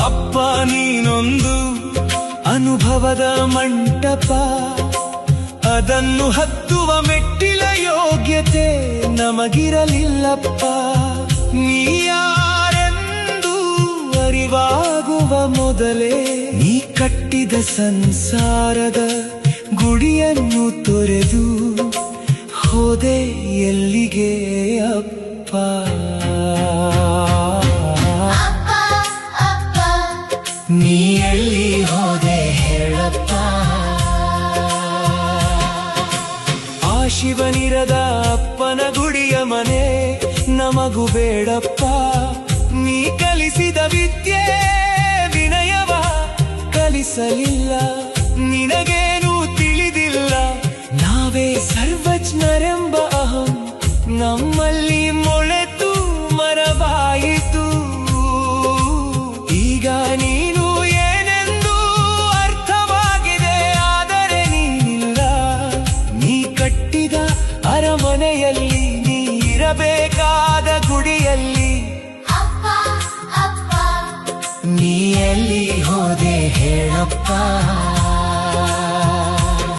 ಅಪ್ಪ ನೀನೊಂದು ಅನುಭವದ ಮಂಟಪ, ಅದನ್ನು ಹತ್ತುವ ಮೆಟ್ಟಿಲ ಯೋಗ್ಯತೆ ನಮಗಿರಲಿಲ್ಲಪ್ಪ. ನೀ ಯಾರೆಂದು ಅರಿವಾಗುವ ಮೊದಲೇ ನೀ ಕಟ್ಟಿದ ಸಂಸಾರದ ಗುಡಿಯನ್ನು ತೊರೆದು ಹೋದೆ ಎಲ್ಲಿಗೆ ಅಪ್ಪ. ನೀ ಎಲ್ಲಿ ಹೋದೆ ಹೇಳಪ್ಪ. ಆ ಶಿವನಿರದ ಅಪ್ಪನ ಗುಡಿಯ ಮನೆ ನಮಗೂ ಬೇಡಪ್ಪ. ನೀ ಕಲಿಸಿದ ವಿದ್ಯೆ ವಿನಯವ ಕಲಿಸಲಿಲ್ಲ, ನಿನಗೇನು ತಿಳಿದಿಲ್ಲ. ನಾವೇ ಸರ್ವಜ್ಞರೆಂಬ ಅಹಂ ನಮ್ಮಲ್ಲಿ ಮೊಳೆತು ಮರವಾಯಿತು. ಈಗ ನೀನು ಏನೆಂದು ಅರ್ಥವಾಗಿದೆ, ಆದರೆ ನೀನಿಲ್ಲ. ನೀ ಕಟ್ಟಿದ ಅರಮನೆಯಲ್ಲಿ, ನೀ ಇರಬೇಕಾದ ಗುಡಿಯಲ್ಲಿ. ನೀ ಎಲ್ಲಿ ಹೋದೆ ಹೇಳಪ್ಪ.